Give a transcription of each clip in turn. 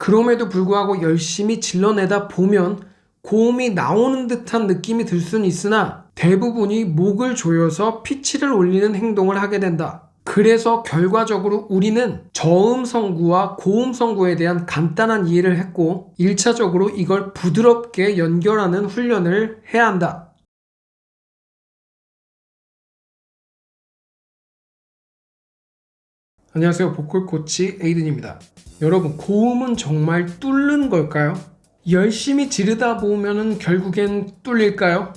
그럼에도 불구하고 열심히 질러내다 보면 고음이 나오는 듯한 느낌이 들 수는 있으나 대부분이 목을 조여서 피치를 올리는 행동을 하게 된다. 그래서 결과적으로 우리는 저음 성구와 고음 성구에 대한 간단한 이해를 했고 1차적으로 이걸 부드럽게 연결하는 훈련을 해야 한다. 안녕하세요. 보컬 코치 에이든입니다. 여러분, 고음은 정말 뚫는 걸까요? 열심히 지르다 보면은 결국엔 뚫릴까요?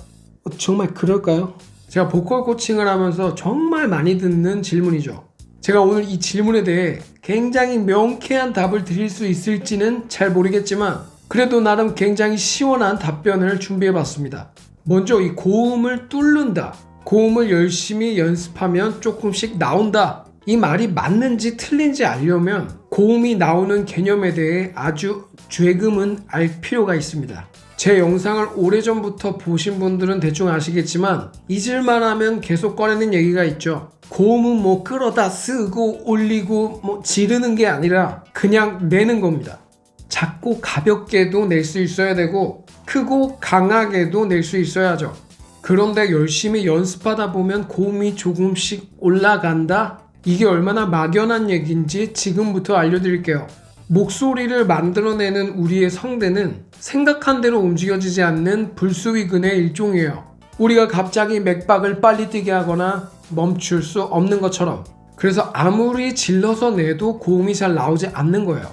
정말 그럴까요? 제가 보컬 코칭을 하면서 정말 많이 듣는 질문이죠. 제가 오늘 이 질문에 대해 굉장히 명쾌한 답을 드릴 수 있을지는 잘 모르겠지만 그래도 나름 굉장히 시원한 답변을 준비해 봤습니다. 먼저 이 고음을 뚫는다. 고음을 열심히 연습하면 조금씩 나온다. 이 말이 맞는지 틀린지 알려면 고음이 나오는 개념에 대해 아주 죄금은 알 필요가 있습니다. 제 영상을 오래전부터 보신 분들은 대충 아시겠지만 잊을만 하면 계속 꺼내는 얘기가 있죠. 고음은 뭐 끌어다 쓰고 올리고 뭐 지르는 게 아니라 그냥 내는 겁니다. 작고 가볍게도 낼 수 있어야 되고 크고 강하게도 낼 수 있어야죠. 그런데 열심히 연습하다 보면 고음이 조금씩 올라간다? 이게 얼마나 막연한 얘기인지 지금부터 알려드릴게요. 목소리를 만들어내는 우리의 성대는 생각한 대로 움직여지지 않는 불수의근의 일종이에요. 우리가 갑자기 맥박을 빨리 뛰게 하거나 멈출 수 없는 것처럼. 그래서 아무리 질러서 내도 고음이 잘 나오지 않는 거예요.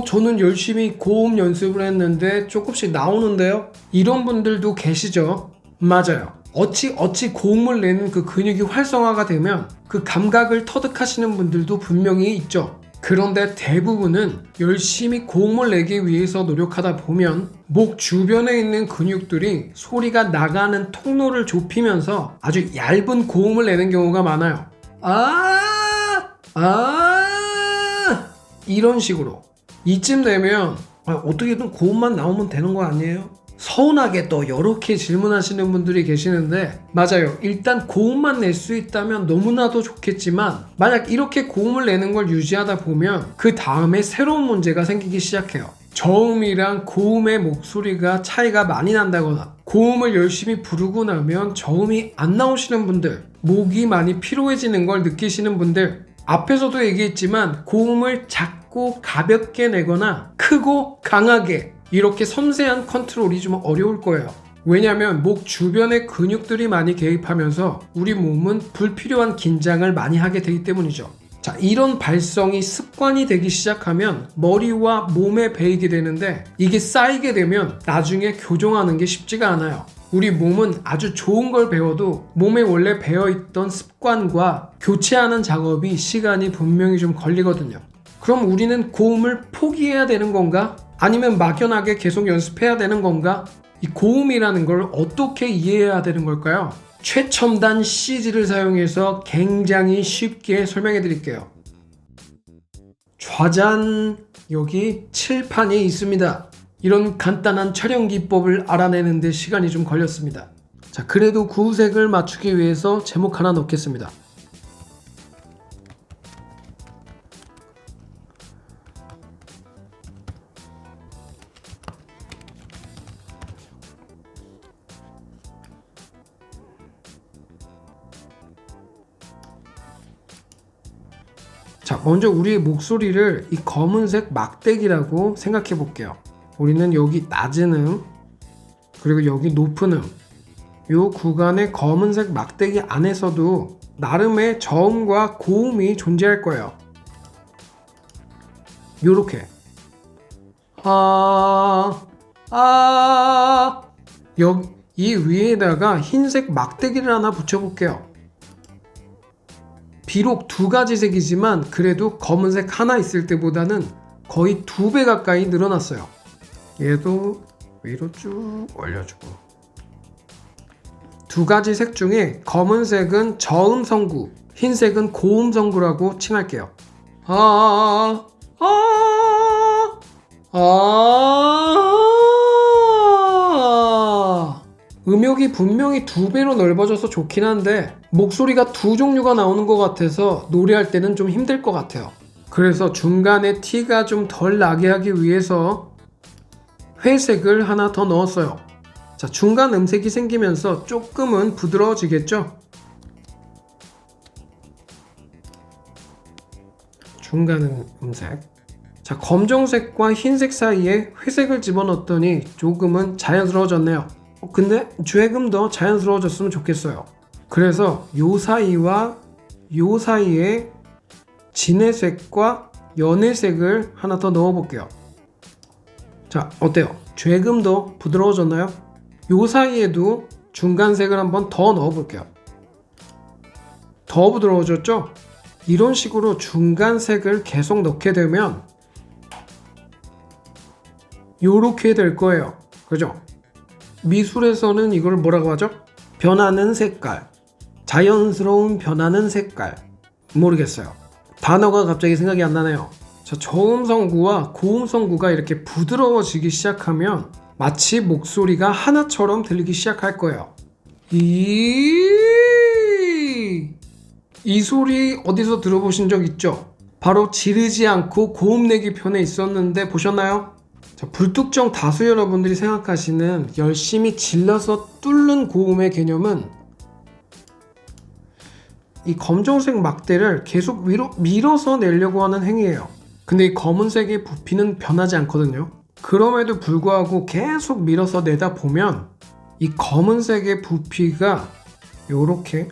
저는 열심히 고음 연습을 했는데 조금씩 나오는데요? 이런 분들도 계시죠? 맞아요. 어찌 고음을 내는 그 근육이 활성화가 되면 그 감각을 터득하시는 분들도 분명히 있죠. 그런데 대부분은 열심히 고음을 내기 위해서 노력하다 보면 목 주변에 있는 근육들이 소리가 나가는 통로를 좁히면서 아주 얇은 고음을 내는 경우가 많아요. 이런 식으로. 이쯤 되면 어떻게든 고음만 나오면 되는 거 아니에요? 서운하게 또 이렇게 질문하시는 분들이 계시는데 맞아요. 일단 고음만 낼 수 있다면 너무나도 좋겠지만 만약 이렇게 고음을 내는 걸 유지하다 보면 그 다음에 새로운 문제가 생기기 시작해요. 저음이랑 고음의 목소리가 차이가 많이 난다거나 고음을 열심히 부르고 나면 저음이 안 나오시는 분들, 목이 많이 피로해지는 걸 느끼시는 분들, 앞에서도 얘기했지만 고음을 작고 가볍게 내거나 크고 강하게 이렇게 섬세한 컨트롤이 좀 어려울 거예요. 왜냐하면 목 주변의 근육들이 많이 개입하면서 우리 몸은 불필요한 긴장을 많이 하게 되기 때문이죠. 자, 이런 발성이 습관이 되기 시작하면 머리와 몸에 배이게 되는데 이게 쌓이게 되면 나중에 교정하는 게 쉽지가 않아요. 우리 몸은 아주 좋은 걸 배워도 몸에 원래 배어있던 습관과 교체하는 작업이 시간이 분명히 좀 걸리거든요. 그럼 우리는 고음을 포기해야 되는 건가? 아니면 막연하게 계속 연습해야 되는 건가? 이 고음이라는 걸 어떻게 이해해야 되는 걸까요? 최첨단 CG를 사용해서 굉장히 쉽게 설명해 드릴게요. 좌잔, 여기 칠판이 있습니다. 이런 간단한 촬영 기법을 알아내는 데 시간이 좀 걸렸습니다. 자, 그래도 구색을 맞추기 위해서 제목 하나 넣겠습니다. 자, 먼저 우리의 목소리를 이 검은색 막대기라고 생각해 볼게요. 우리는 여기 낮은 음, 그리고 여기 높은 음, 요 구간의 검은색 막대기 안에서도 나름의 저음과 고음이 존재할 거예요. 요렇게 여기 이 위에다가 흰색 막대기를 하나 붙여볼게요. 비록 두 가지 색이지만 그래도 검은색 하나 있을 때보다는 거의 2배 가까이 늘어났어요. 얘도 위로 쭉 올려주고 두 가지 색 중에 검은색은 저음 성구, 흰색은 고음 성구라고 칭할게요. 음역이 분명히 2배로 넓어져서 좋긴 한데 목소리가 두 종류가 나오는 것 같아서 노래할 때는 좀 힘들 것 같아요. 그래서 중간에 티가 좀 덜 나게 하기 위해서 회색을 하나 더 넣었어요. 자, 중간 음색이 생기면서 조금은 부드러워지겠죠? 중간 음색. 자, 검정색과 흰색 사이에 회색을 집어넣었더니 조금은 자연스러워졌네요. 근데 조금 더 자연스러워졌으면 좋겠어요. 그래서 요 사이와 요 사이에 진회색과 연회색을 하나 더 넣어볼게요. 자, 어때요? 조금 더 부드러워졌나요? 요 사이에도 중간색을 한번 더 넣어볼게요. 더 부드러워졌죠? 이런 식으로 중간색을 계속 넣게 되면 요렇게 될 거예요. 그죠? 미술에서는 이걸 뭐라고 하죠? 변하는 색깔. 자연스러운 변하는 색깔. 모르겠어요. 단어가 갑자기 생각이 안 나네요. 자, 저음성구와 고음성구가 이렇게 부드러워지기 시작하면 마치 목소리가 하나처럼 들리기 시작할 거예요. 이 소리 어디서 들어보신 적 있죠? 바로 지르지 않고 고음 내기 편에 있었는데 보셨나요? 자, 불특정 다수 여러분들이 생각하시는 열심히 질러서 뚫는 고음의 개념은 이 검정색 막대를 계속 위로 밀어서 내려고 하는 행위예요. 근데 이 검은색의 부피는 변하지 않거든요. 그럼에도 불구하고 계속 밀어서 내다 보면 이 검은색의 부피가 요렇게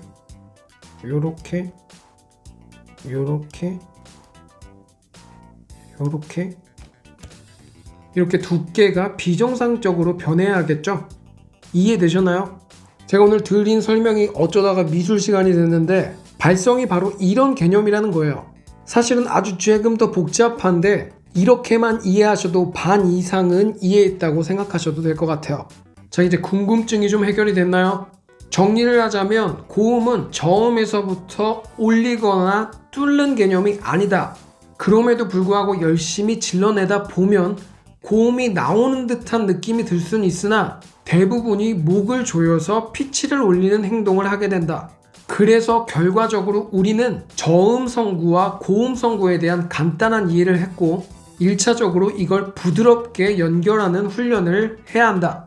이렇게 두께가 비정상적으로 변해야겠죠? 이해되셨나요? 제가 오늘 드린 설명이 어쩌다가 미술 시간이 됐는데 발성이 바로 이런 개념이라는 거예요. 사실은 아주 조금 더 복잡한데 이렇게만 이해하셔도 반 이상은 이해했다고 생각하셔도 될 것 같아요. 자, 이제 궁금증이 좀 해결이 됐나요? 정리를 하자면 고음은 저음에서부터 올리거나 뚫는 개념이 아니다. 그럼에도 불구하고 열심히 질러내다 보면 고음이 나오는 듯한 느낌이 들 수는 있으나 대부분이 목을 조여서 피치를 올리는 행동을 하게 된다. 그래서 결과적으로 우리는 저음성구와 고음성구에 대한 간단한 이해를 했고 1차적으로 이걸 부드럽게 연결하는 훈련을 해야 한다.